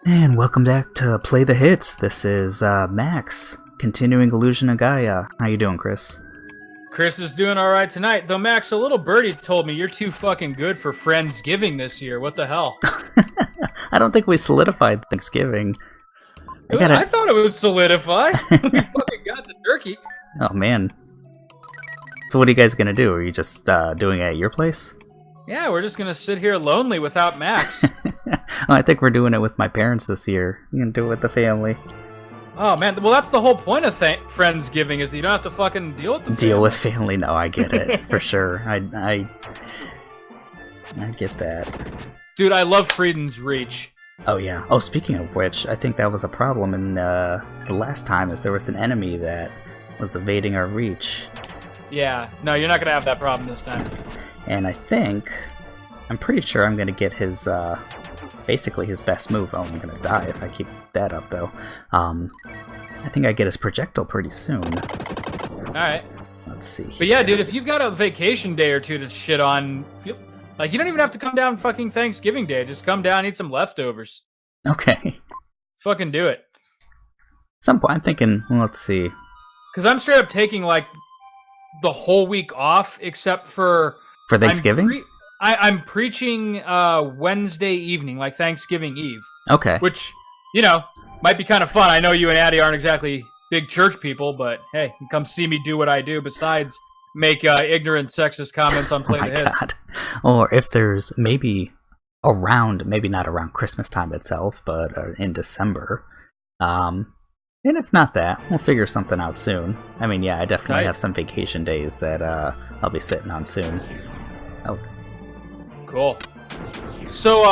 And welcome back to Play the Hits. This is Max, continuing Illusion of Gaia. How you doing, Chris? Chris is doing all right tonight, though. Max, a little birdie told me you're too fucking good for Friendsgiving this year. What the hell? I don't think we solidified Thanksgiving. I thought it was solidified. We fucking got the turkey. Oh man. So what are you guys gonna do? Are you just doing it at your place? Yeah, we're just gonna sit here lonely without Max. I think we're doing it with my parents this year. You can do it with the family. Oh man, well that's the whole point of Friendsgiving is that you don't have to fucking deal with the family. Deal with family? No, I get it for sure. I get that. Dude, I love Frieden's Reach. Oh yeah. Oh, speaking of which, I think that was a problem in the last time, is there was an enemy that was evading our reach. Yeah, no, you're not gonna have that problem this time. And I'm pretty sure I'm gonna get his basically his best move. Oh, I'm gonna die if I keep that up though. I think I get his projectile pretty soon. Alright. Let's see. But yeah, dude, if you've got a vacation day or two to shit on, like, you don't even have to come down fucking Thanksgiving Day. Just come down, eat some leftovers. Okay. Fucking do it. Some point I'm thinking, well, let's see. Because I'm straight up taking, like, the whole week off, except for Thanksgiving? I'm preaching Wednesday evening, like Thanksgiving Eve. Okay. Which, might be kind of fun. I know you and Addie aren't exactly big church people, but hey, come see me do what I do besides make ignorant sexist comments on Play the Hits. God. Or if there's maybe not around Christmas time itself, but in December. And if not that, we'll figure something out soon. I mean, yeah, I definitely have some vacation days that I'll be sitting on soon. Oh. Cool. So,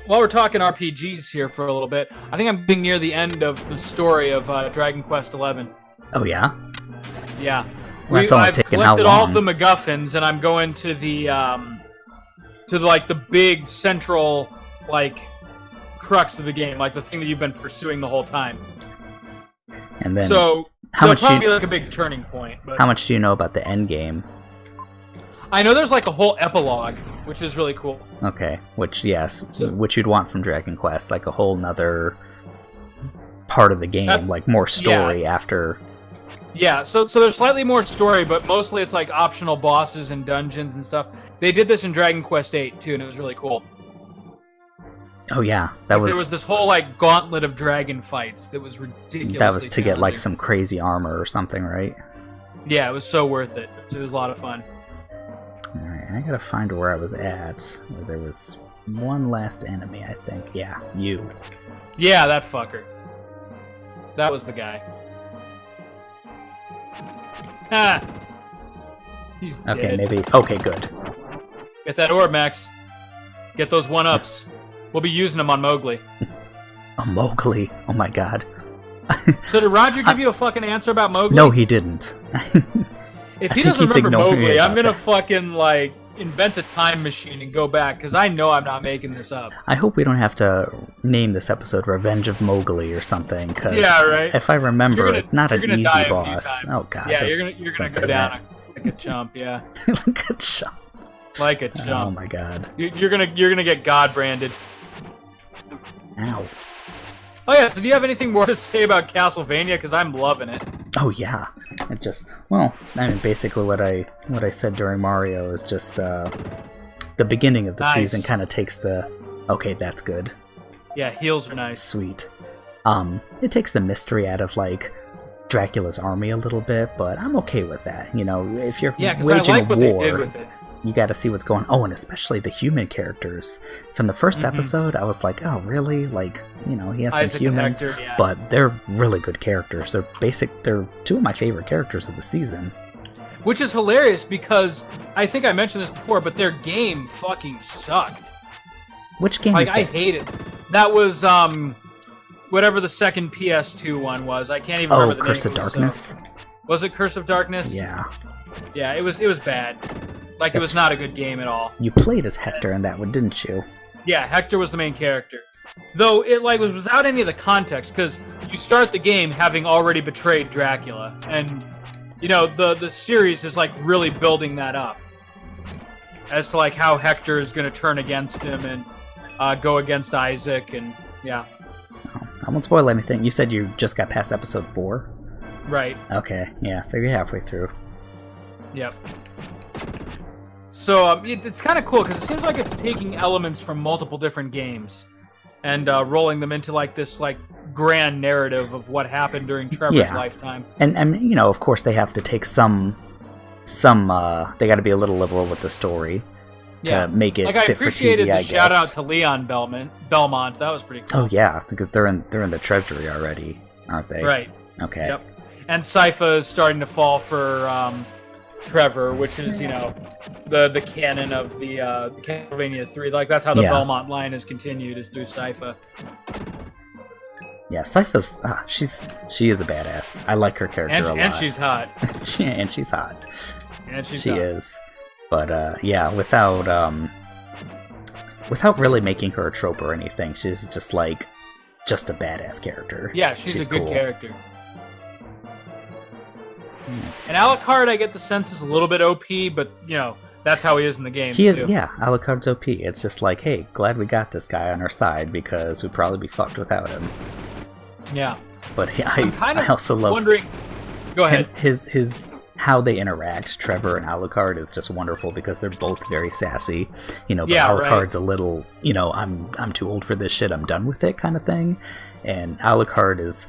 while we're talking RPGs here for a little bit, I think I'm getting near the end of the story of Dragon Quest XI. Oh, yeah? Yeah. Well, that's only I've taken how collected long? all of the MacGuffins, and I'm going to the big central, like, crux of the game, like the thing that you've been pursuing the whole time. And then, so there'll probably be like a big turning point. But how much do you know about the end game? I know there's like a whole epilogue, which is really cool. Okay, which you'd want from Dragon Quest, like a whole nother part of the game, like more story after. Yeah, so there's slightly more story, but mostly it's like optional bosses and dungeons and stuff. They did this in Dragon Quest VIII too, and it was really cool. Oh yeah, there was this whole like gauntlet of dragon fights that was ridiculous. That was to get like some crazy armor or something, right? Yeah, it was so worth it. It was a lot of fun. All right, I gotta find where I was at. Where there was one last enemy, I think. Yeah, you. Yeah, that fucker. That was the guy. Ah. He's dead. Okay, maybe. Okay, good. Get that orb, Max. Get those 1-ups. We'll be using them on Mowgli. Oh, Mowgli. Oh my god. So did Roger give you a fucking answer about Mowgli? No, he didn't. If he doesn't remember Mowgli, I'm gonna fucking, like, invent a time machine and go back, because I know I'm not making this up. I hope we don't have to name this episode Revenge of Mowgli or something, because if I remember, it's not an easy boss. Oh god. Yeah, you're gonna go down like a chump, yeah. Like a chump. Like a chump. Oh my god. You're gonna get God branded. Ow. Oh yeah, so do you have anything more to say about Castlevania? Because I'm loving it. Oh yeah. Basically what I said during Mario is just the beginning of the season kind of takes okay, that's good. Yeah, heals are nice. Sweet. It takes the mystery out of like Dracula's army a little bit, but I'm okay with that. If you're waging a war, they did with it. You got to see what's going on. Oh, and especially the human characters. From the first episode, I was like, oh, really? Like, he has Isaac some humans, Hector, yeah. but they're really good characters. They're two of my favorite characters of the season. Which is hilarious because I think I mentioned this before, but their game fucking sucked. Which game is that? I hate it. That was, whatever the second PS2 one was. I can't even remember the name. Curse of Darkness? Was it Curse of Darkness? Yeah. Yeah, it was bad. Like, it was not a good game at all. You played as Hector in that one, didn't you? Yeah, Hector was the main character. Though it was without any of the context, because you start the game having already betrayed Dracula, and the series is like really building that up as to like how Hector is going to turn against him and go against Isaac, and Yeah. Oh, I won't spoil anything. You said you just got past episode 4? Right. Okay, yeah, so you're halfway through. Yep. So it's kind of cool because it seems like it's taking elements from multiple different games and rolling them into like this like grand narrative of what happened during Trevor's lifetime. And you know, of course, they have to take some. They got to be a little liberal with the story to make it like I fit for appreciated TV. the shout out to Leon Belmont. That was pretty cool. Oh yeah, because they're in the treasury already, aren't they? Right. Okay. Yep. And Sypha is starting to fall for Trevor, which is the canon of the Castlevania 3. Like that's how the Belmont line is continued, is through Sypha. Yeah, Sypha's she is a badass. I like her character a lot. And she's hot. And she's hot. And she's she hot. is. But yeah, without really making her a trope or anything, she's just a badass character. Yeah, she's a good cool. character. And Alucard, I get the sense, is a little bit OP, but you know that's how he is in the game. He is, yeah. Alucard's OP. It's just like, hey, glad we got this guy on our side because we'd probably be fucked without him. Yeah. But I also love wondering. Go ahead. His how they interact. Trevor and Alucard is just wonderful because they're both very sassy. You know, but Alucard's a little, you know, I'm too old for this shit. I'm done with it kind of thing. And Alucard is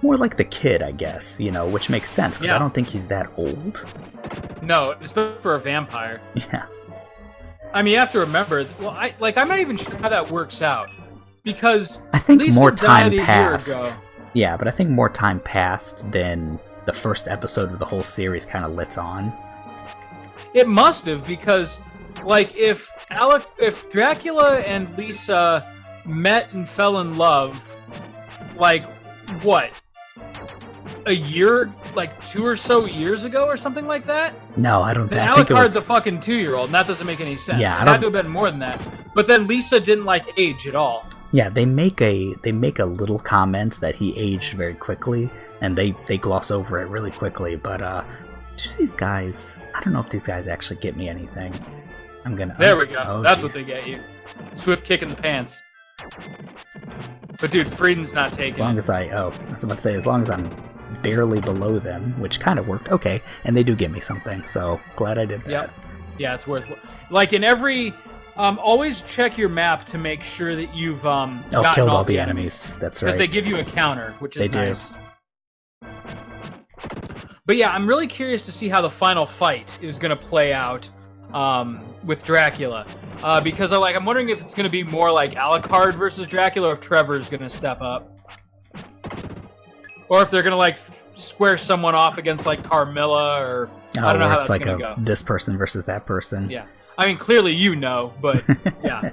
more like the kid, I guess, you know, which makes sense because I don't think he's that old. No, especially for a vampire. Yeah. I mean, you have to remember. Well, I'm not even sure how that works out because I think Lisa more time died passed. A year ago. Yeah, but I think more time passed than the first episode of the whole series kind of lets on. It must have, because like if Dracula and Lisa met and fell in love, like what? A year, like 2 or so years ago, or something like that. No, I don't. Then I think Alucard's a fucking 2-year-old, and that doesn't make any sense. Yeah, it had to have been more than that. But then Lisa didn't like age at all. Yeah, they make a little comment that he aged very quickly, and they gloss over it really quickly. But these guys, I don't know if these guys actually get me anything. There we go. Oh, That's geez. what they get you. Swift kick in the pants. But dude, Frieden's not taking. As long as I was about to say, as long as I'm barely below them, which kind of worked. Okay, and they do give me something, so glad I did that. Yep. Yeah, it's worth. Like in every, always check your map to make sure that you've killed all the enemies. That's right. Because they give you a counter, which is they nice. Do. But yeah, I'm really curious to see how the final fight is going to play out with Dracula, because I'm wondering if it's going to be more like Alucard versus Dracula, or if Trevor's going to step up, or if they're going to like square someone off against like Carmilla, or I don't know how that's going to go. This person versus that person. Yeah, I mean clearly you know, but yeah.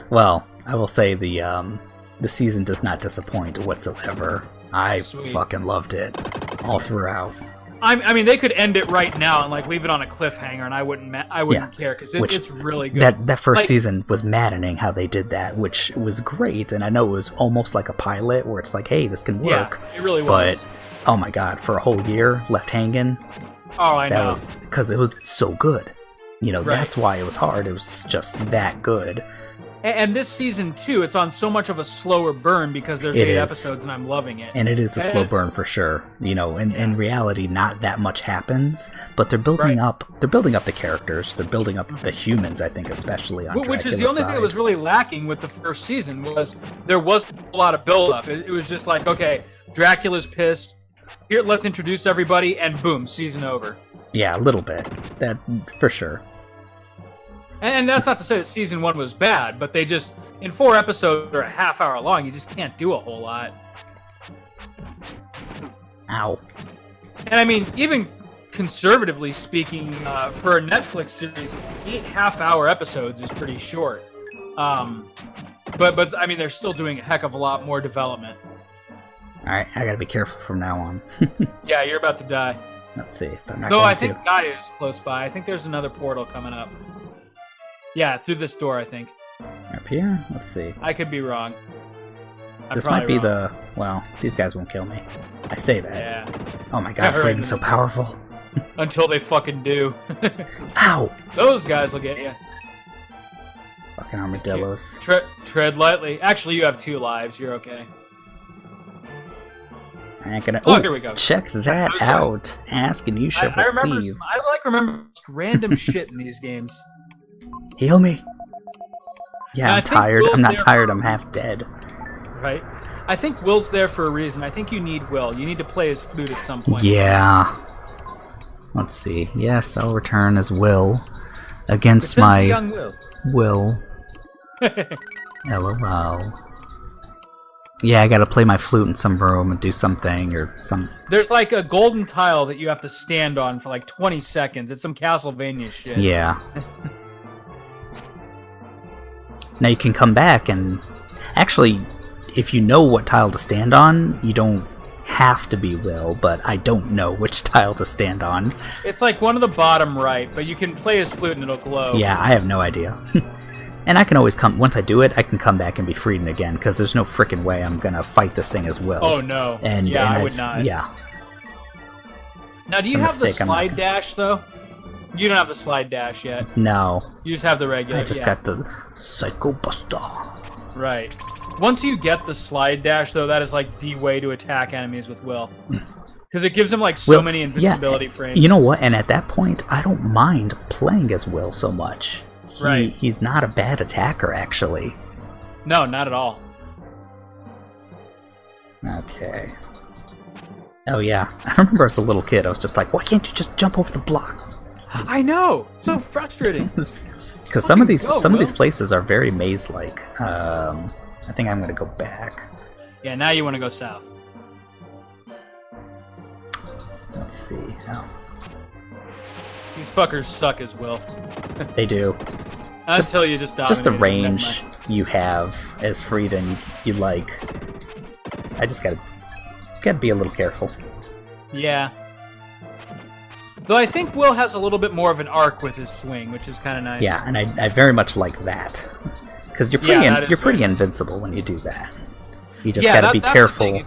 Well, I will say the season does not disappoint whatsoever. I fucking loved it all throughout. I mean, they could end it right now and like leave it on a cliffhanger, and I wouldn't care because it's really good. That first season was maddening how they did that, which was great, and I know it was almost like a pilot where it's like, hey, this can work. Yeah, it really was. But oh my god, for a whole year left hanging. Oh, I know. That was because it was so good. You know, that's why it was hard. It was just that good. And this season, too, it's on so much of a slower burn because there's 8 episodes, and I'm loving it. And it is a slow burn for sure. You know, in reality, not that much happens, but they're building up. They're building up the characters. They're building up the humans. I think, especially on which is the only thing that was really lacking with the first season was there wasn't a lot of build up. It was just like, okay, Dracula's pissed. Here, let's introduce everybody, and boom, season over. Yeah, a little bit. That for sure. And that's not to say that season 1 was bad, but they just, in 4 episodes that are a half hour long, you just can't do a whole lot. Ow. And I mean, even conservatively speaking, for a Netflix series, 8 half-hour episodes is pretty short. But I mean, they're still doing a heck of a lot more development. Alright, I gotta be careful from now on. Yeah, you're about to die. Let's see if I'm not No, going I think Gaia is close by. I think there's another portal coming up. Yeah, through this door, I think. Up here? Let's see. I could be wrong. This might be well, these guys won't kill me. I say that. Yeah. Oh my god, Frieden's so powerful. Until they fucking do. Ow! Those guys will get you. Fucking armadillos. Tread lightly. Actually, you have 2 lives. You're okay. I ain't gonna. Oh, here we go. Check that out. Ask and you shall receive. I remember random shit in these games. Heal me. Yeah, Now, I'm tired. I'm not tired. I'm half dead. Right. I think Will's there for a reason. I think you need Will. You need to play his flute at some point. Yeah. Let's see. Yes, I'll return as Will against Return my to young Will. LOL. Yeah, I gotta play my flute in some room and do something or some. There's like a golden tile that you have to stand on for like 20 seconds. It's some Castlevania shit. Yeah. Now you can come back and actually, if you know what tile to stand on, you don't have to be Will, but I don't know which tile to stand on. It's like one of the bottom right, but you can play his flute and it'll glow. Yeah, I have no idea. And I can always come, once I do it, I can come back and be freed again, because there's no freaking way I'm gonna fight this thing as Will. Oh no. And I would not. Yeah. Now, do you have the slide dash, though? You don't have the slide dash yet. No. You just have the regular. I just got the Psycho Buster. Right. Once you get the slide dash, though, that is like the way to attack enemies with Will. Because it gives him like so many invincibility frames. You know what? And at that point, I don't mind playing as Will so much. He's not a bad attacker, actually. No, not at all. Okay. Oh yeah, I remember as a little kid, I was just like, why can't you just jump over the blocks? I know! It's so frustrating. Because some of these places are very maze-like. I think I'm gonna go back. Yeah, now you want to go south. Let's see. Oh. These fuckers suck as Will. They do. Until you just dominate. Just the range you have as Frieden, you like. I just gotta be a little careful. Yeah. Though I think Will has a little bit more of an arc with his swing, which is kind of nice. Yeah, and I very much like that. Because you're pretty invincible when you do that. You just gotta be careful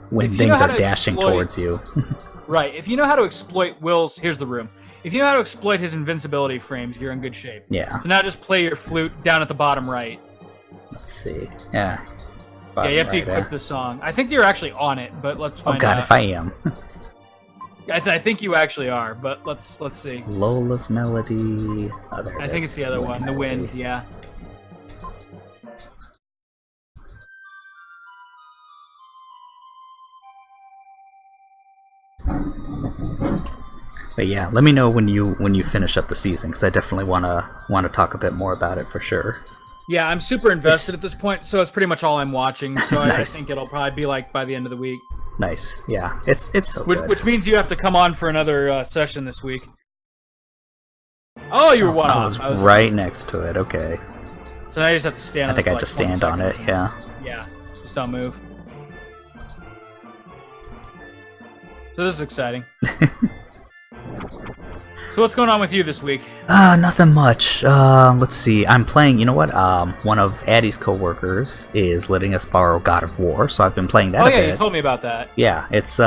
when things are dashing towards you. Right. If you know how to exploit Will's... Here's the room. If you know how to exploit his invincibility frames, you're in good shape. Yeah. So now just play your flute down at the bottom right. Let's see. Yeah. Yeah, you have to equip the song. I think you're actually on it, but let's find out. Oh god, if I am. I think you actually are, but let's see. Lola's Melody. Oh, there it is. I think it's the other one, the Wind, yeah. But yeah, let me know when you finish up the season, because I definitely wanna talk a bit more about it for sure. Yeah, I'm super invested at this point, so it's pretty much all I'm watching. So Nice. I think it'll probably be like by the end of the week. Nice, yeah, it's so good. Which means you have to come on for another session this week. Oh, you were one off. I was right next to it. Okay. So now you just have to stand. I think I just stand on it. Yeah. Yeah, just don't move. So this is exciting. So what's going on with you this week? Nothing much. Let's see. I'm playing. You know what? One of Addie's coworkers is letting us borrow God of War, so I've been playing that. Oh yeah, you told me about that. Yeah, it's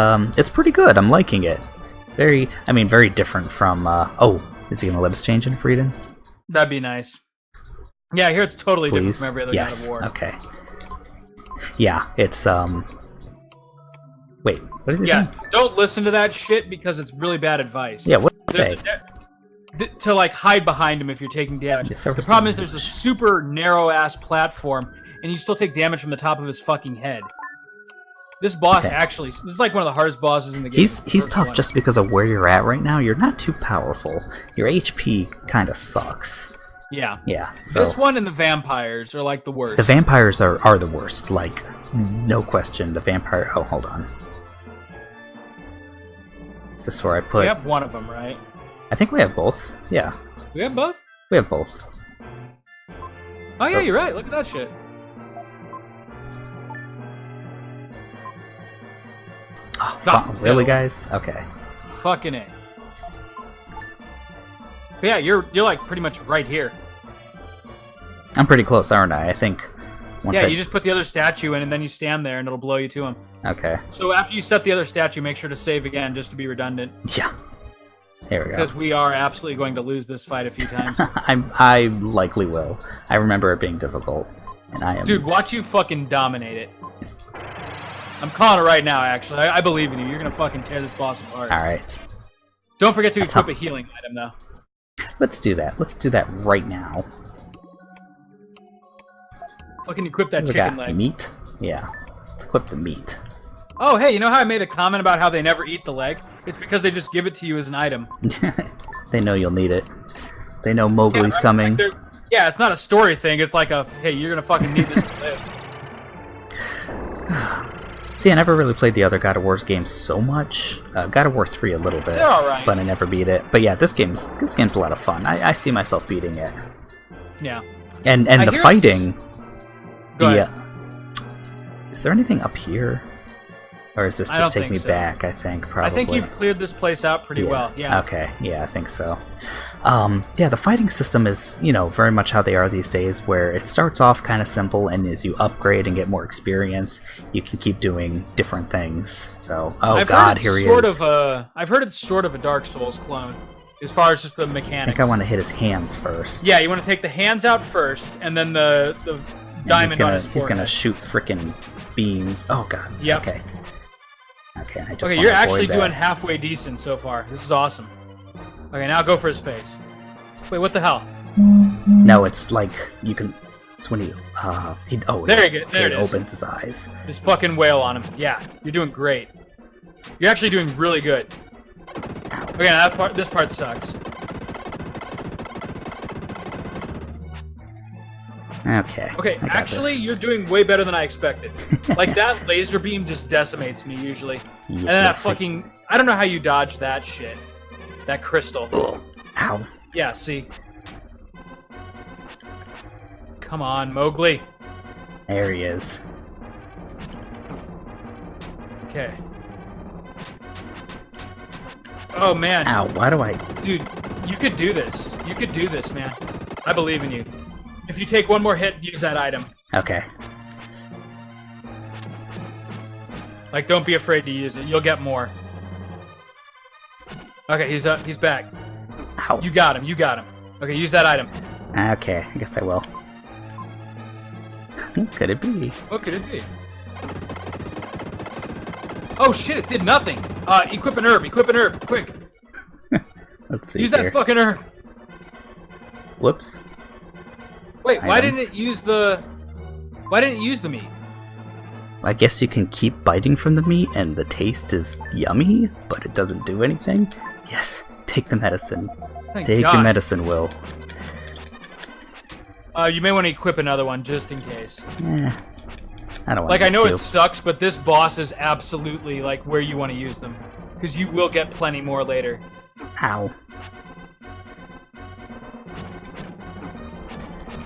pretty good. I'm liking it. Very different from. Oh, is he gonna let us change in Frieden? That'd be nice. Yeah, I hear it's totally Please? different from every other Yes. God of War. Okay. Yeah, it's Wait, what is he saying? Don't listen to that shit because it's really bad advice. Yeah, what did he say? To like hide behind him if you're taking damage. The problem is there's a super narrow ass platform, and you still take damage from the top of his fucking head. This boss actually, this is like one of the hardest bosses in the game. He's tough just because of where you're at right now. You're not too powerful. Your HP kind of sucks. Yeah. Yeah. So this one and the vampires are like the worst. The vampires are the worst. Like, no question. The vampire. Oh, hold on. Is this where I put? We have one of them, right? I think we have both. Yeah. We have both? We have both. Oh yeah, you're right. Look at that shit. Oh, really, guys? Okay. Fucking A. But yeah, you're like pretty much right here. I'm pretty close, aren't I? I think. You just put the other statue in, and then you stand there, and it'll blow you to him. Okay. So after you set the other statue, make sure to save again, just to be redundant. Yeah. There we go. Because we are absolutely going to lose this fight a few times. I likely will. I remember it being difficult, and I am. Dude, watch you fucking dominate it. I'm calling it right now. Actually, I believe in you. You're gonna fucking tear this boss apart. All right. Don't forget to equip a healing item, though. Let's do that. Let's do that right now. Fucking equip that We chicken got leg. meat. Yeah. Let's equip the meat. Oh, hey, you know how I made a comment about how they never eat the leg? It's because they just give it to you as an item. They know you'll need it. They know Mowgli's coming. Like yeah, it's not a story thing. It's like a, hey, you're gonna fucking need this to live. See, I never really played the other God of War games so much. God of War 3 a little bit, They're alright. but I never beat it. But yeah, this game's a lot of fun. I see myself beating it. Yeah. And the fighting. Go ahead. Is there anything up here? Or is this I just don't take me think so. back, I think, probably. I think you've cleared this place out pretty well. Yeah. Okay, yeah, I think so. Yeah, the fighting system is, very much how they are these days, where it starts off kind of simple, and as you upgrade and get more experience, you can keep doing different things. So, here he is. I've heard it's sort of a Dark Souls clone, as far as just the mechanics. I think I want to hit his hands first. Yeah, you want to take the hands out first, and then the diamond on his forehead. He's gonna shoot frickin' beams. Oh god. Yep. Okay. Okay, I just Okay, you're actually doing halfway decent so far. This is awesome. Okay, now go for his face. Wait, what the hell? No, it's like you can. It's when he. There you go. There it is. Opens his eyes. Just fucking wail on him. Yeah, you're doing great. You're actually doing really good. Okay, this part sucks. Okay. Okay, actually, you're doing way better than I expected. Like, that laser beam just decimates me, usually. And then that fucking... I don't know how you dodge that shit. That crystal. Ugh. Ow. Yeah, see? Come on, Mowgli. There he is. Okay. Oh, man. Ow, why do I... Dude, you could do this. You could do this, man. I believe in you. If you take one more hit, use that item. Okay. Like, don't be afraid to use it. You'll get more. Okay, he's up. He's back. Ow. You got him. You got him. Okay, use that item. Okay, I guess I will. What could it be? What could it be? Oh shit, it did nothing. Equip an herb. Equip an herb. Quick. Let's see. Use here. that fucking herb. Whoops. Wait, why Items. didn't it use the... Why didn't it use the meat? I guess you can keep biting from the meat and the taste is yummy, but it doesn't do anything. Yes, take the medicine. Thank Take God. your medicine, Will. You may want to equip another one just in case. I don't want Like, I know to. it sucks, but this boss is absolutely, like, where you want to use them. Because you will get plenty more later. Ow.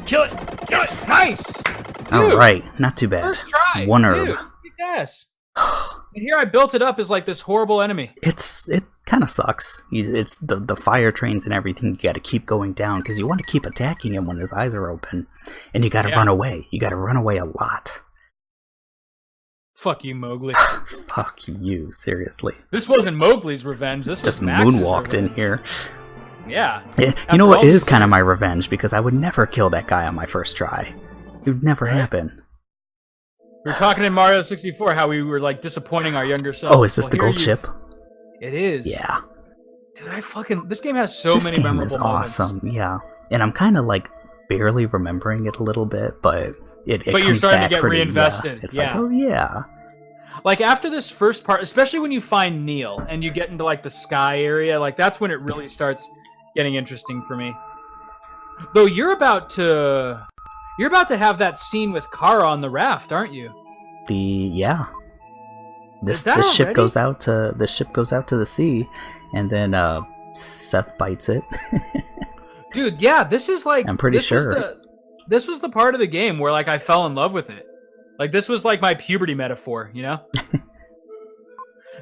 Kill it! Kill Yes. it! Nice! Dude, Alright, not too bad. first try! One herb. Dude, yes. And here I built it up as, like, this horrible enemy. It kind of sucks. It's the fire trains and everything. You got to keep going down because you want to keep attacking him when his eyes are open, and you got to run away. You got to run away a lot. Fuck you, Mowgli. Fuck you, seriously. This wasn't Mowgli's revenge. This was Just Max's moonwalked in revenge. here. Yeah. You know what all is these kind of years. my revenge because I would never kill that guy on my first try. It would never happen. We were talking in Mario 64 how we were, like, disappointing our younger selves. Oh, is this the here gold ship? It is. Yeah. Dude, this game has so This many game memorable is moments. awesome. Yeah, and I'm kind of like barely remembering it a little bit, but it But you're comes starting to back get pretty, reinvested, Yeah. It's yeah. like, oh yeah. Like, after this first part, especially when you find Neil and you get into, like, the sky area, like, that's when it really starts getting interesting for me. Though you're about to have that scene with Kara on the raft, aren't you? This that ship already? goes out to the sea, and then Seth bites it. Dude, yeah, this is like... I'm pretty sure. This was the part of the game where, like, I fell in love with it. Like, this was, like, my puberty metaphor, you know?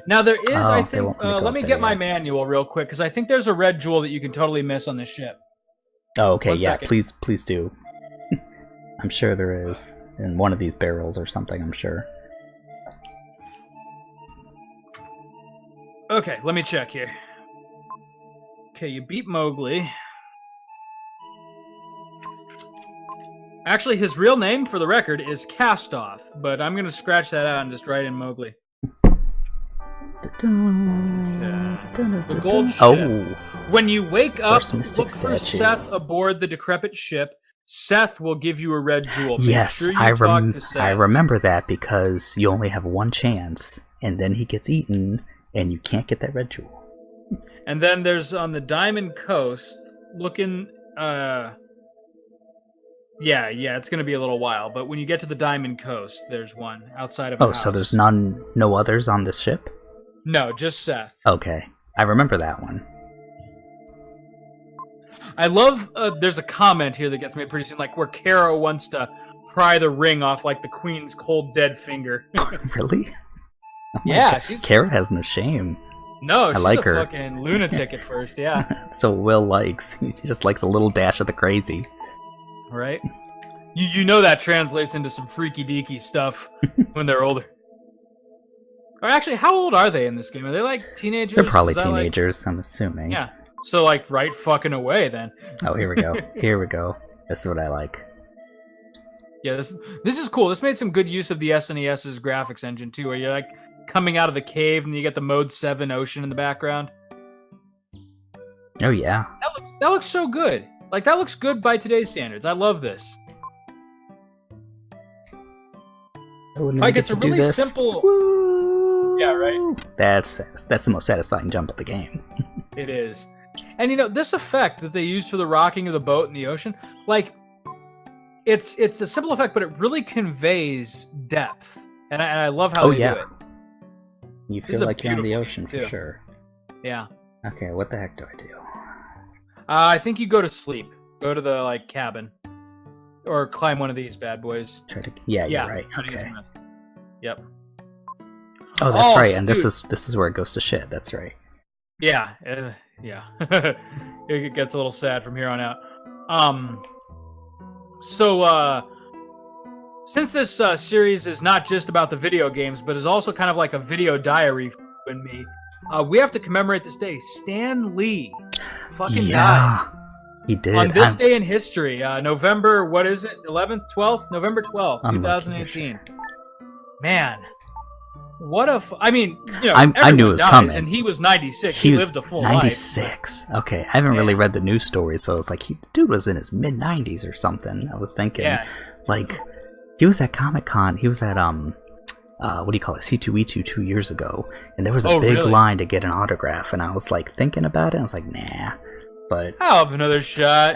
Now, there is, I they think... won't let me go let me up get there my yet. manual real quick, because I think there's a red jewel that you can totally miss on this ship. Oh, okay, One yeah. second. Please do. I'm sure there is in one of these barrels or something. I'm sure. Okay, let me check here. Okay, you beat Mowgli. Actually, his real name, for the record, is Castoff, but I'm gonna scratch that out and just write in Mowgli. The gold ship. Oh. When you wake up, look for statue. Seth aboard the decrepit ship. Seth will give you a red jewel. Yes, sure I remember that because you only have one chance, and then he gets eaten, and you can't get that red jewel. And then there's on the Diamond Coast, looking, yeah, it's going to be a little while, but when you get to the Diamond Coast, there's one outside of a house. So there's no others on this ship? No, just Seth. Okay, I remember that one. I love, there's a comment here that gets me pretty soon, like where Kara wants to pry the ring off like the Queen's cold dead finger. Really? Oh yeah, Kara has no shame. No, she's like a her. fucking lunatic at first, yeah. So Will likes. He just likes a little dash of the crazy. Right? You know that translates into some freaky deaky stuff when they're older. Or actually, how old are they in this game? Are they like teenagers? They're probably teenagers, I'm assuming. Yeah. So like right fucking away then. Oh, here we go. Here we go. This is what I like. Yeah, this is cool. This made some good use of the SNES's graphics engine too, where you're like coming out of the cave and you get the Mode 7 ocean in the background. Oh yeah. That looks so good. Like that looks good by today's standards. I love this. Like it's a really simple. Woo! Yeah, right. That's the most satisfying jump of the game. It is. And you know, this effect that they use for the rocking of the boat in the ocean, like it's a simple effect, but it really conveys depth. And I love how they do it. You feel like you're on the ocean for sure. Yeah. Okay, what the heck do I do? I think you go to sleep. Go to the like cabin. Or climb one of these bad boys. You're right. Okay. Yep. Oh, that's right. And this is where it goes to shit. That's right. Yeah. Yeah. It gets a little sad from here on out. So since this series is not just about the video games, but is also kind of like a video diary for you and me, we have to commemorate this day. Stan Lee fucking died. He did. On this day in history, November, what is it? 11th, 12th? November 12th, 2018. Man. What a... I mean, you know, I knew it was coming. And he was 96. He lived a full 96. Life. Okay. I haven't really read the news stories, but I was like, the dude was in his mid-90s or something. I was thinking, like, he was at Comic-Con. He was at, what do you call it? C2E2 2 years ago. And there was a big line to get an autograph. And I was, like, thinking about it. I was like, nah. But I'll have another shot.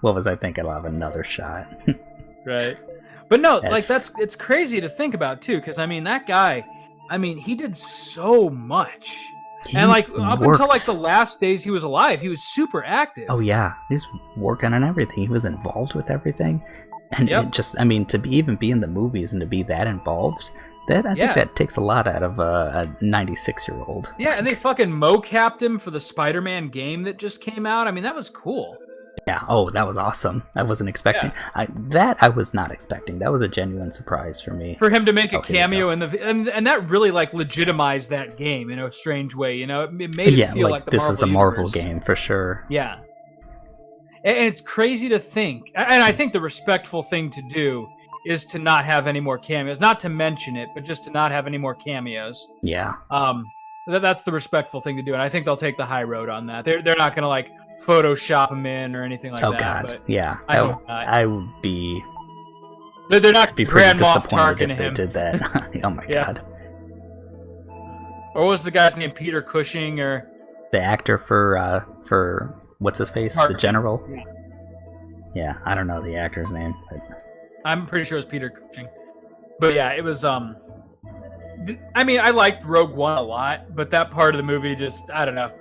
What was I thinking? I'll have another shot. Right. But no, it's crazy to think about too, because I mean that guy, he did so much. And like up until like the last days he was alive, he was super active. Oh yeah. He's working on everything. He was involved with everything. And it just to even be in the movies and to be that involved, I think that takes a lot out of a 96-year-old. Yeah, and they fucking mocapped him for the Spider-Man game that just came out. I mean, that was cool. Yeah, that was awesome. I wasn't expecting. I was not expecting. That was a genuine surprise for me. For him to make a cameo in the... And that really, like, legitimized that game in a strange way, you know? It made it feel like the this Marvel is a Marvel universe. Game, for sure. Yeah. And it's crazy to think. And I think the respectful thing to do is to not have any more cameos. Not to mention it, but just to not have any more cameos. Yeah. That's the respectful thing to do, and I think they'll take the high road on that. They're not going to like Photoshop them in or anything like that. Oh God, but yeah. I would be. They're not be Grand pretty Moff disappointed if they him. did that. Oh my God. Or what was the guy's name? Peter Cushing, or the actor for what's his face, the general. Yeah, I don't know the actor's name, but I'm pretty sure it was Peter Cushing. But yeah, it was I liked Rogue One a lot, but that part of the movie just, I don't know.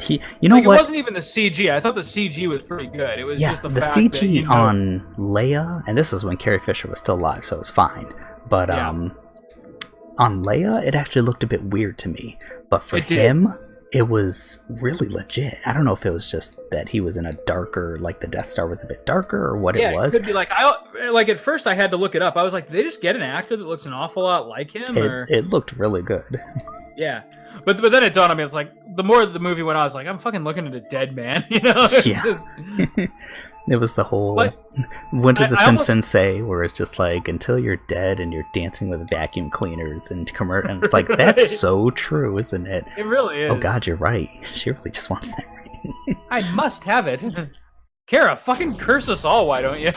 You know what? It wasn't even the CG. I thought the CG was pretty good. It was just the fact CG that, you know, on Leia, and this is when Carrie Fisher was still alive, so it was fine. But on Leia, it actually looked a bit weird to me. But for him, it was really legit. I don't know if it was just that he was in a darker, like the Death Star was a bit darker, or what it was. It could be like at first I had to look it up. I was like, did they just get an actor that looks an awful lot like him? It looked really good. Yeah, but then it dawned on me. It's like, the more the movie went on, I was like, I'm fucking looking at a dead man, you know? Yeah. It was the whole. But what did The I almost- Simpsons say? Where it's just like, until you're dead and you're dancing with vacuum cleaners and and it's like Right. that's so true, isn't it? It really is. Oh God, you're right. She really just wants that ring. I must have it. Kara, fucking curse us all, why don't you?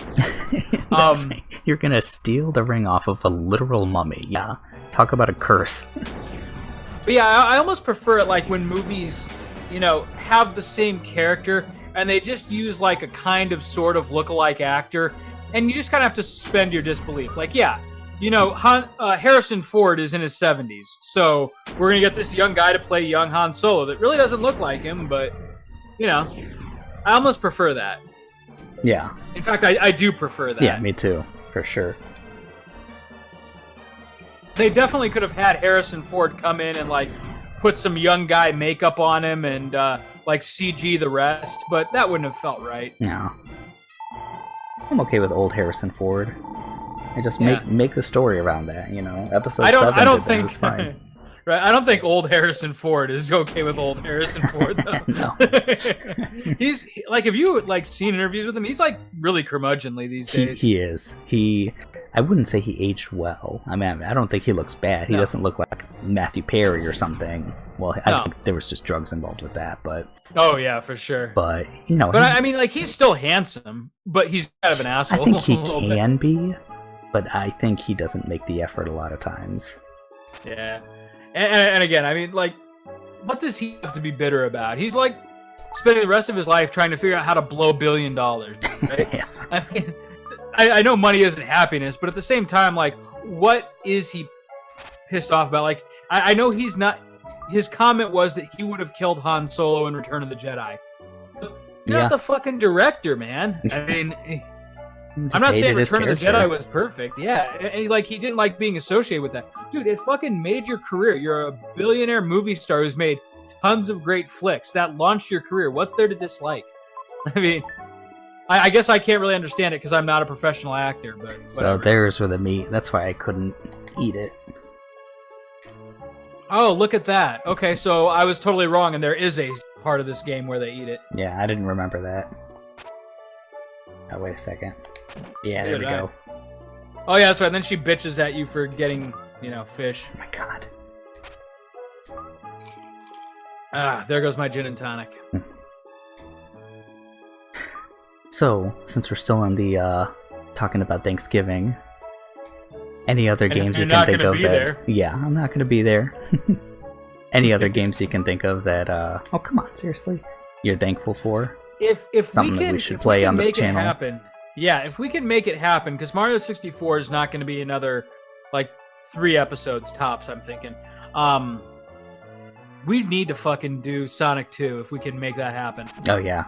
That's right. You're gonna steal the ring off of a literal mummy. Yeah. Talk about a curse. But yeah, I almost prefer it like when movies, you know, have the same character and they just use like a kind of sort of lookalike actor, and you just kind of have to suspend your disbelief. Like, yeah, you know, Harrison Ford is in his 70s, so we're gonna get this young guy to play young Han Solo that really doesn't look like him, but you know, I almost prefer that. Yeah. In fact, I do prefer that. Yeah, me too, for sure. They definitely could have had Harrison Ford come in and like put some young guy makeup on him and like CG the rest, but that wouldn't have felt right. No. I'm okay with old Harrison Ford. I just Yeah. make the story around that, you know. Episode I 7 don't did that, think it's fine. right. I don't think old Harrison Ford is okay with old Harrison Ford though. No. He's like, if you like seen interviews with him, he's like really curmudgeonly these days. He is. I wouldn't say he aged well. I mean, I don't think he looks bad. He No. doesn't look like Matthew Perry or something. Well, I No. think there was just drugs involved with that, but Oh yeah, for sure. you know, But I mean, like, he's still handsome, but he's kind of an asshole. I think he a little bit. can be, but I think he doesn't make the effort a lot of times. Yeah, and again, I mean, like, what does he have to be bitter about? He's like spending the rest of his life trying to figure out how to blow $1 billion, right? Yeah. I mean, I know money isn't happiness, but at the same time, like, what is he pissed off about? Like, I know he's not. His comment was that he would have killed Han Solo in Return of the Jedi. But you're Yeah. not the fucking director, man. I mean. Just I'm not hated saying his Return of the character. Jedi was perfect. Yeah, and like he didn't like being associated with that. Dude, it fucking made your career. You're a billionaire movie star who's made tons of great flicks. That launched your career. What's there to dislike? I mean, I guess I can't really understand it because I'm not a professional actor. But So whatever. there's where the meat. That's why I couldn't eat it. Oh, look at that. Okay, so I was totally wrong, and there is a part of this game where they eat it. Yeah, I didn't remember that. Oh, wait a second. Yeah, there we Neither go. Oh yeah, that's right. And then she bitches at you for getting, you know, fish. Oh my God. Ah, there goes my gin and tonic. So, since we're still on the talking about Thanksgiving, any other And games you're you can not think gonna of be that? there. Yeah, I'm not going to be there. Any other games you can think of that? Oh, come on, seriously, you're thankful for? If Something we that can, we should if play we can on this make channel. It happen, yeah, if we can make it happen, because Mario 64 is not going to be another like 3 episodes tops. I'm thinking, we need to fucking do Sonic 2 if we can make that happen. Oh yeah.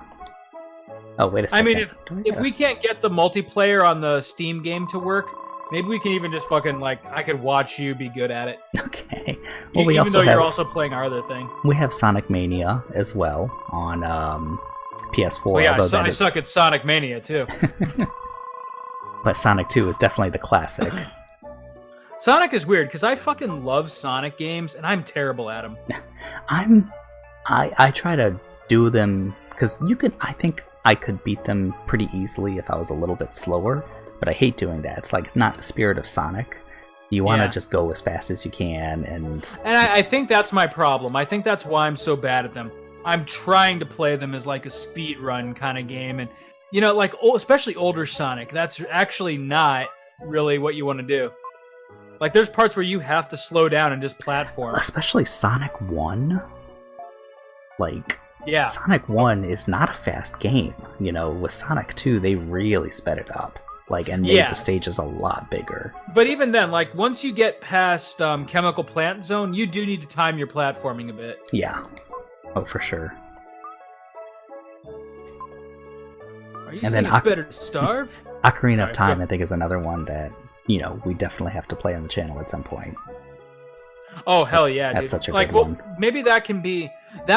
Oh wait a I second. mean, if we can't get the multiplayer on the Steam game to work, maybe we can even just fucking like I could watch you be good at it. Okay. Well, we Even also though have you're also playing our other thing. we have Sonic Mania as well on PS4. Oh yeah, although that I is- suck at Sonic Mania too. but Sonic 2 is definitely the classic. Sonic is weird because I fucking love Sonic games and I'm terrible at them. I try to do them because I think I could beat them pretty easily if I was a little bit slower, but I hate doing that. It's like not the spirit of Sonic. You want to Yeah. just go as fast as you can, and I think that's my problem. I think that's why I'm so bad at them. I'm trying to play them as like a speed run kind of game, and you know, like especially older Sonic, that's actually not really what you want to do. Like there's parts where you have to slow down and just platform. especially Sonic 1. Like, Yeah. Sonic 1 is not a fast game. You know, with Sonic 2, they really sped it up. Like, and made Yeah. the stages a lot bigger. But even then, like once you get past Chemical Plant Zone, you do need to time your platforming a bit. Yeah. Oh, for sure. Are you And saying then it's better to starve? Ocarina Sorry, of Time, yeah. I think, is another one that, you know, we definitely have to play on the channel at some point. Oh hell yeah, That's dude. such a like, good well, one. maybe that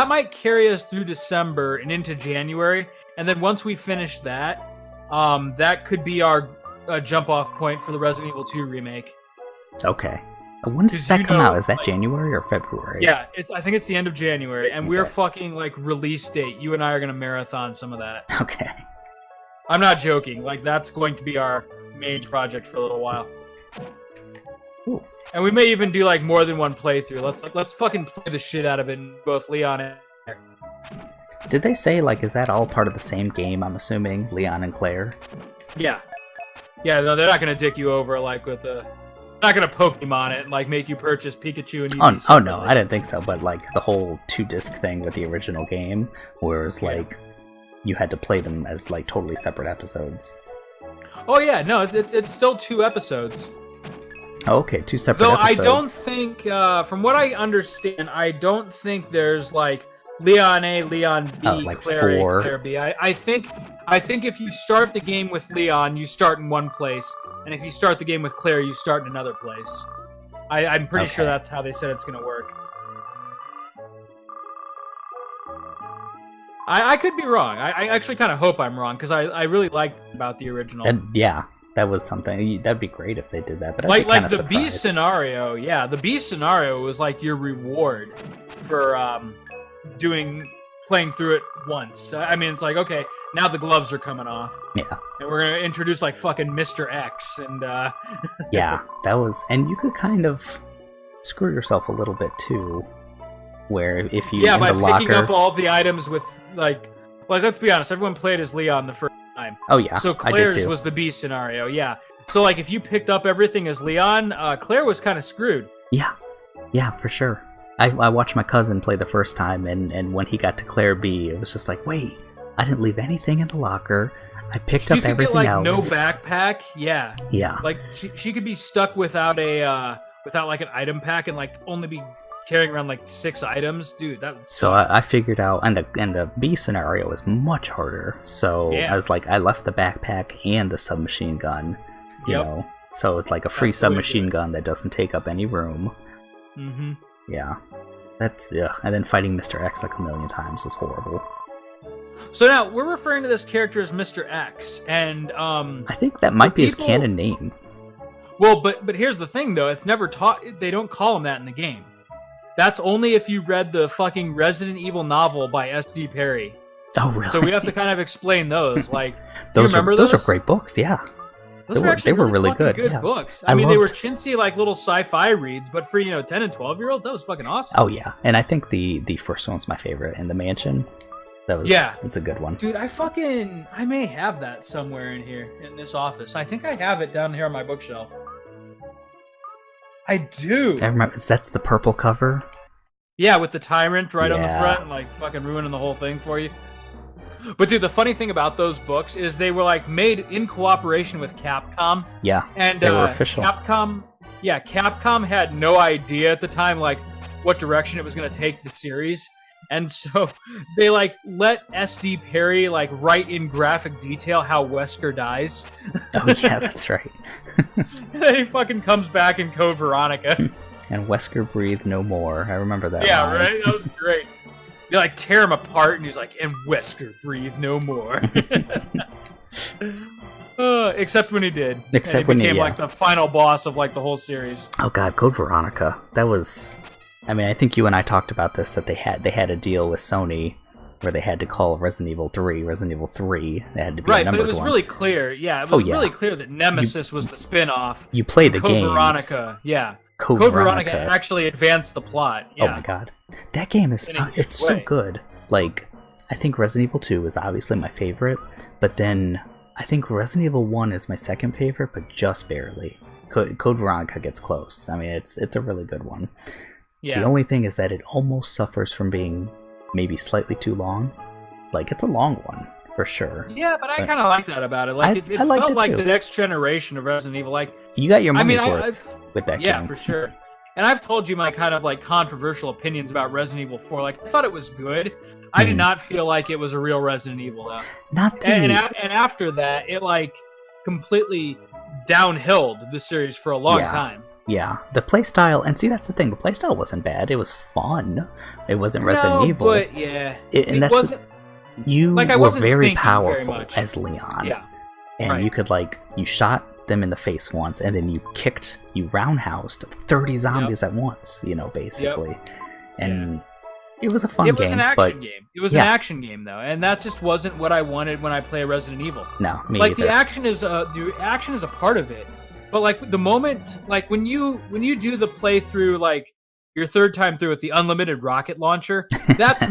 might carry us through December and into January, and then once we finish that, that could be our jump off point for the Resident Evil 2 remake. Okay. When does that come out? Is that January or February? Yeah, I think it's the end of January, and Okay. we're fucking like release date. You and I are gonna marathon some of that. Okay. I'm not joking. Like that's going to be our main project for a little while. Ooh. And we may even do like more than one playthrough. Let's fucking play the shit out of it in both Leon and Claire. Did they say, like, is that all part of the same game, I'm assuming? Leon and Claire? Yeah. Yeah, no, they're not gonna dick you over like with a... They're not gonna Pokemon it and like make you purchase Pikachu and Eevee. Oh no, I didn't think so, but like the whole 2-disc thing with the original game, whereas like you had to play them as like totally separate episodes. Oh yeah, no, it's still 2 episodes. Oh, okay, 2 separate Though episodes. I don't think, from what I understand, I don't think there's like Leon A, Leon B, like Claire 4. A, Claire B. I think if you start the game with Leon, you start in one place, and if you start the game with Claire, you start in another place. I'm pretty sure that's how they said it's gonna work. I could be wrong. I actually kind of hope I'm wrong, because I really liked about the original. And yeah, that was something. That'd be great if they did that. But like kind of the surprised. B scenario, yeah, the B scenario was like your reward for playing through it once. I mean, it's like, okay, now the gloves are coming off. Yeah. And we're gonna introduce like fucking Mr. X and Yeah, that was, and you could kind of screw yourself a little bit too, where if you in by the picking locker, up all the items with like let's be honest, everyone played as Leon the first time. Oh yeah, So I did Claire's too. was the B scenario, yeah. So like if you picked up everything as Leon, Claire was kind of screwed. Yeah, for sure. I watched my cousin play the first time, and when he got to Claire B, it was just like, wait, I didn't leave anything in the locker. I picked up everything get, like, else. No backpack, yeah. Yeah. Like she could be stuck without like an item pack and like only be carrying around like 6 items, dude. So I figured out, and the B scenario is much harder. So I was like, I left the backpack and the submachine gun, you know. So it's like a free submachine gun that doesn't take up any room. Mm-hmm. Yeah, and then fighting Mr. X like a million times was horrible. So now we're referring to this character as Mr. X, and I think that might be his canon name. Well, but here's the thing though, it's never taught. They don't call him that in the game. That's only if you read the fucking Resident Evil novel by S.D. Perry. Oh, really? So we have to kind of explain those. Like, those do you remember those are great books. Yeah. They were really good yeah. books. I mean, they were chintzy, like little sci-fi reads, but for 10 and 12-year-olds, that was fucking awesome. Oh yeah, and I think the first one's my favorite. In the mansion, it's a good one. Dude, I may have that somewhere in here in this office. I think I have it down here on my bookshelf. I do. I remember that's the purple cover. Yeah, with the tyrant right on the front, and like fucking ruining the whole thing for you. But dude, the funny thing about those books is they were like made in cooperation with Capcom. Yeah, and they were official. Capcom had no idea at the time like what direction it was going to take the series, and so they like let S.D. Perry like write in graphic detail how Wesker dies. Oh yeah, that's right. And then he fucking comes back in Code Veronica. And Wesker breathe no more. I remember that. Yeah, line. right. That was great. They like tear him apart, and he's like, "And Wesker breathe no more." Except when he did. Except when he became like the final boss of like the whole series. Oh god, Code Veronica. That was. I mean, I think you and I talked about this, that they had a deal with Sony where they had to call Resident Evil 3 Resident Evil 3. They had to be right, numbered but it was one. really clear. Yeah, it was really clear that Nemesis was the spin-off. You play the Code games. Veronica, yeah. Code Veronica actually advanced the plot. Yeah. Oh my god, that game is it's so good. Like, I think Resident Evil 2 is obviously my favorite, but then I think Resident Evil 1 is my second favorite, but just barely. Code Veronica gets close. I mean, it's a really good one. Yeah. The only thing is that it almost suffers from being maybe slightly too long. Like, it's a long one, for sure. Yeah, but I kind of like that about it. Like, it felt like the next generation of Resident Evil. Like, you got your money's worth with that game. Yeah, for sure. And I've told you my kind of like controversial opinions about Resident Evil 4. Like, I thought it was good. I did not feel like it was a real Resident Evil, though. Not the... and after that, it like completely downhilled the series for a long time. Yeah, the playstyle, and see, that's the thing. The playstyle wasn't bad. It was fun. It wasn't Resident Evil. But yeah, and wasn't. You like, I were wasn't very thinking powerful very much. as Leon. Yeah, and you could you shot them in the face once, and then you roundhoused 30 zombies at once, basically. And it was a fun game. It was an action game. It was an action game, though, and that just wasn't what I wanted when I play Resident Evil. No, me like either. the action is a part of it, but like the moment, like when you do the playthrough, like your third time through with the unlimited rocket launcher, that's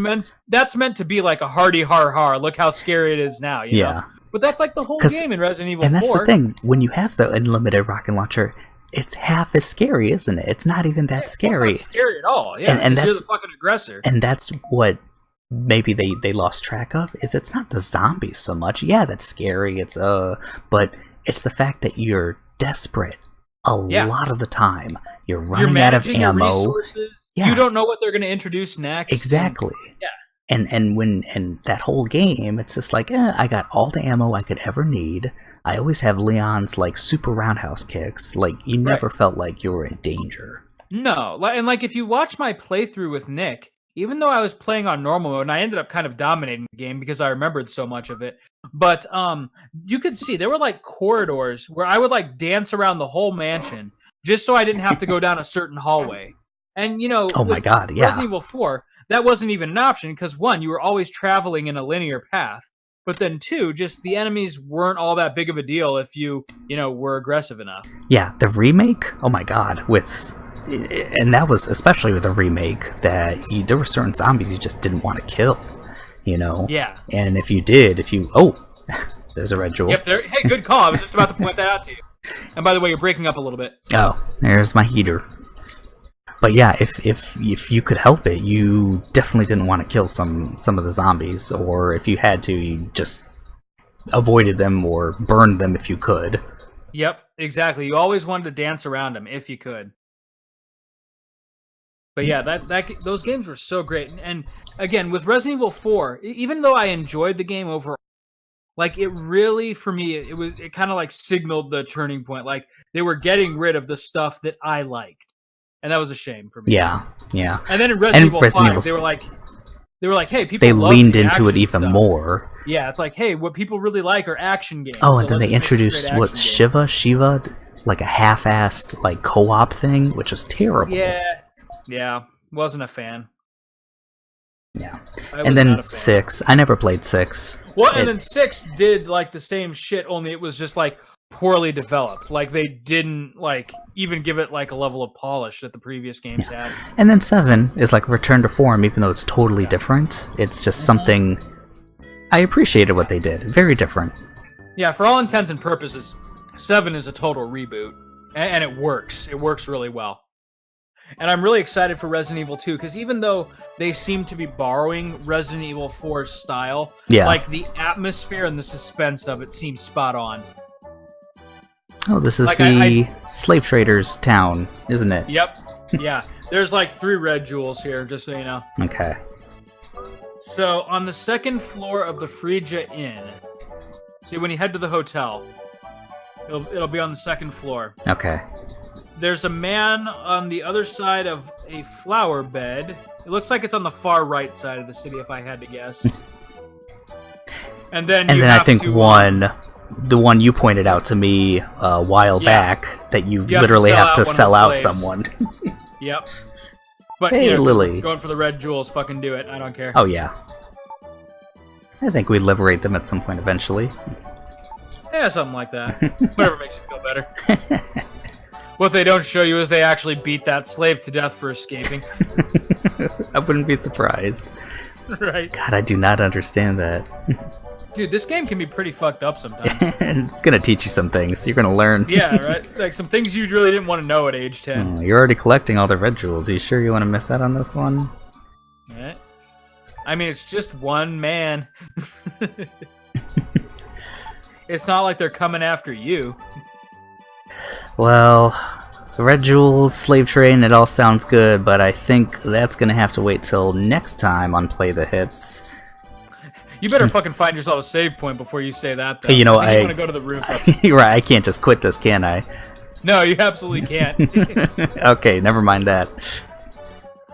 meant to be like a hardy har har. Look how scary it is now. You know? But that's like the whole game in Resident Evil 4. And that's the thing. When you have the unlimited rocket launcher, it's half as scary, isn't it? It's not even that scary. It's not scary at all. Yeah, and that's, you're the fucking aggressor. And that's what maybe they lost track of, is it's not the zombies so much. Yeah, that's scary. It's but it's the fact that you're desperate a lot of the time. You're running out of ammo. You don't know what they're going to introduce next. Exactly. And that whole game, it's just like, I got all the ammo I could ever need. I always have Leon's like super roundhouse kicks. Like you never felt like you were in danger. No, and like if you watch my playthrough with Nick, even though I was playing on normal mode, and I ended up kind of dominating the game because I remembered so much of it. But you could see there were like corridors where I would like dance around the whole mansion just so I didn't have to go down a certain hallway. And oh my god, yeah. Resident Evil 4, that wasn't even an option because one, you were always traveling in a linear path. But then two, just the enemies weren't all that big of a deal if you were aggressive enough. Yeah, the remake, oh my god, and that was especially with the remake, that there were certain zombies you just didn't want to kill, Yeah. And if you there's a red jewel. Yep, hey, good call. I was just about to point that out to you. And by the way, you're breaking up a little bit. Oh, there's my heater. But yeah, if you could help it, you definitely didn't want to kill some of the zombies, or if you had to, you just avoided them or burned them if you could. Yep, exactly. You always wanted to dance around them if you could. But yeah, those games were so great. And again, with Resident Evil 4, even though I enjoyed the game overall, like it really, for me, it kind of like signaled the turning point. Like they were getting rid of the stuff that I liked. And that was a shame for me. Yeah. And then in Resident Evil 5, they were like, hey, people. They leaned into it even more. Yeah, it's like, hey, what people really like are action games. Oh, and then they introduced Shiva, like a half-assed like co-op thing, which was terrible. Yeah, wasn't a fan. Yeah, and then 6. I never played 6. Well, and then 6 did like the same shit, only it was just like poorly developed. Like they didn't like even give it like a level of polish that the previous games had. And then 7 is like return to form, even though it's totally different. It's just something I appreciated what they did. Very different. Yeah, for all intents and purposes, 7 is a total reboot, and it works. It works really well. And I'm really excited for Resident Evil 2, because even though they seem to be borrowing Resident Evil 4's style, like the atmosphere and the suspense of it seems spot on. Oh, this is like the slave traders' town, isn't it? Yep. Yeah. There's like 3 red jewels here, just so you know. Okay. So, on the second floor of the Frisia Inn, see, when you head to the hotel, it'll be on the second floor. Okay. There's a man on the other side of a flower bed. It looks like it's on the far right side of the city, if I had to guess. And then I think the one you pointed out to me a while back, that you literally have to sell out someone. Yep. But hey, Lily. Going for the red jewels, fucking do it. I don't care. Oh, yeah. I think we liberate them at some point eventually. Yeah, something like that. Whatever makes you feel better. What they don't show you is they actually beat that slave to death for escaping. I wouldn't be surprised. Right. God, I do not understand that. Dude, this game can be pretty fucked up sometimes. It's gonna teach you some things. You're gonna learn. Yeah, right? Like some things you really didn't want to know at age 10. Oh, you're already collecting all the red jewels. Are you sure you want to miss out on this one? Yeah. I mean, it's just one man. It's not like they're coming after you. Well, the red jewels, slave train, it all sounds good, but I think that's gonna have to wait till next time on Play the Hits. You better fucking find yourself a save point before you say that, though. You know, I want to go to the roof. You're right, I can't just quit this, can I? No, you absolutely can't. Okay, never mind that.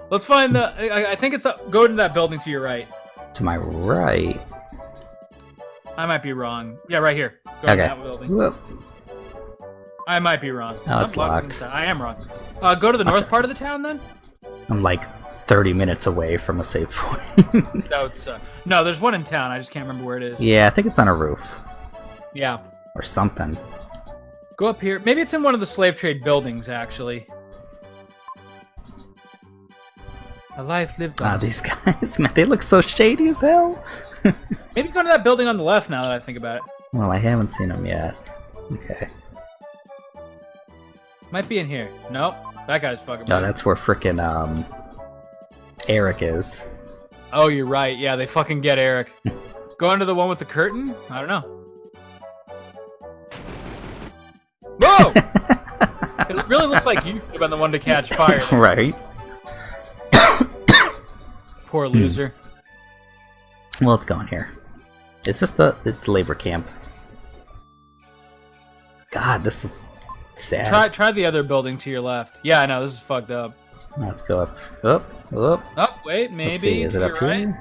Let's find the... I think it's up... Go to that building to your right. To my right? I might be wrong. Yeah, right here. Go to that building. Whoop. I might be wrong. Oh, it's I'm locked. I am wrong. Go to the north part of the town then. I'm like 30 minutes away from a save point. No, there's one in town. I just can't remember where it is. Yeah, I think it's on a roof. Yeah. Or something. Go up here. Maybe it's in one of the slave trade buildings, actually. A life lived on. These guys, man, they look so shady as hell. Maybe go to that building on the left now that I think about it. Well, I haven't seen them yet. Okay. Might be in here. Nope. That guy's fucking. No, that's where frickin' Eric is. Oh, you're right. Yeah, they fucking get Eric. Go into the one with the curtain? I don't know. Whoa! It really looks like you could have been the one to catch fire. Right. Poor loser. Well, let's go in here. Is this the labor camp? God, this is sad. Try the other building to your left. Yeah, I know, this is fucked up. Let's go up. Up. Oh, wait, maybe. Let's see, is it up here? Right?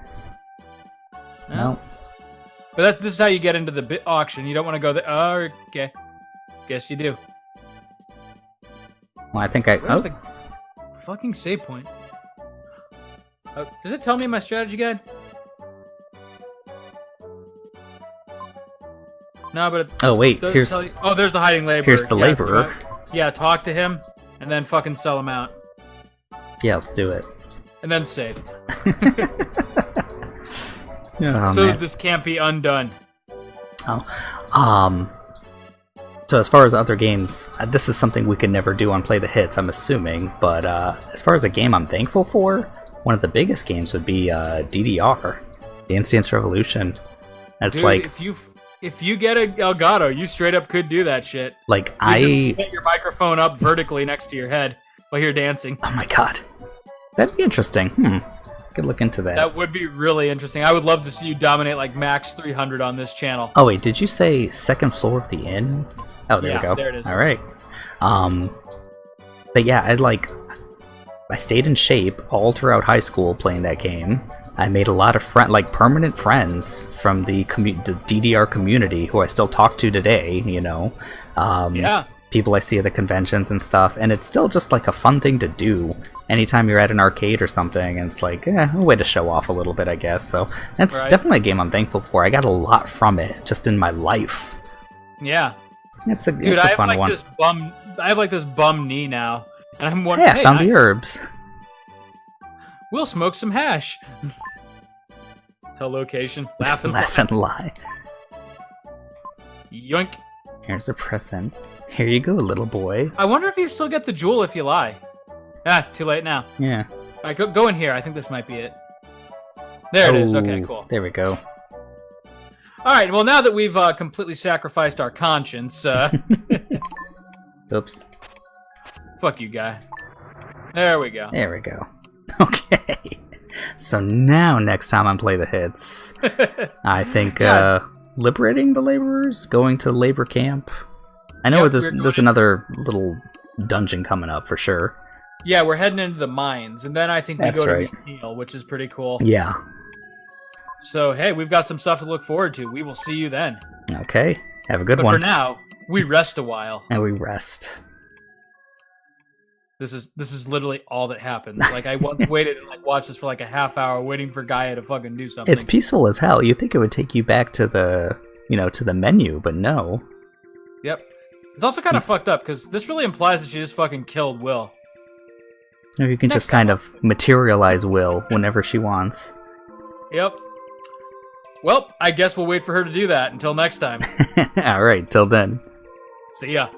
No. But this is how you get into the auction. You don't want to go there. Oh, okay. Guess you do. Well, I think I... Where's the fucking save point? Oh, does it tell me in my strategy guide? No, but it oh, wait, here's... Oh, there's the hiding laborer. Here's the laborer. Yeah, talk to him, and then fucking sell him out. Yeah, let's do it. And then save. Oh, so man. this can't be undone. Oh. So as far as other games, this is something we could never do on Play the Hits, I'm assuming, but as far as a game I'm thankful for, one of the biggest games would be DDR, Dance Dance Revolution. That's dude, like... If you get a Elgato, you straight up could do that shit. Like, you get your microphone up vertically next to your head while you're dancing. Oh my god. That'd be interesting. Could look into that. That would be really interesting. I would love to see you dominate like max 300 on this channel. Oh wait, did you say second floor of the inn? Oh, there we go. There it is. All right. But yeah, I stayed in shape all throughout high school playing that game. I made a lot of permanent friends from the DDR community who I still talk to today, you know. Yeah. People I see at the conventions and stuff, and it's still just like a fun thing to do anytime you're at an arcade or something, and it's like, a way to show off a little bit, I guess. So that's definitely a game I'm thankful for. I got a lot from it just in my life. Yeah. It's a fun one. I have like this bum knee now, and I'm wondering. Yeah, found the herbs. We'll smoke some hash. Tell location. Laugh and Laugh and lie. Yoink. Here's a present. Here you go, little boy. I wonder if you still get the jewel if you lie. Ah, too late now. Yeah. Alright, go in here. I think this might be it. There it is. Okay, cool. There we go. Alright, well now that we've completely sacrificed our conscience, Oops. fuck you, guy. There we go. There we go. Okay. So now, next time on Play the Hits, I think liberating the laborers, going to labor camp. I know there's another little dungeon coming up for sure. Yeah, we're heading into the mines, and then I think we go to Neil, which is pretty cool. Yeah. So, hey, we've got some stuff to look forward to. We will see you then. Okay. Have a good one. But for now, we rest a while. And we rest. This is literally all that happens. Like, I once waited and watched this for like a half hour waiting for Gaia to fucking do something. It's peaceful as hell. You think it would take you back to the, to the menu, but no. Yep. It's also kind of fucked up, because this really implies that she just fucking killed Will. Or you can just kind of materialize Will whenever she wants. Yep. Well, I guess we'll wait for her to do that until next time. Alright, till then. See ya.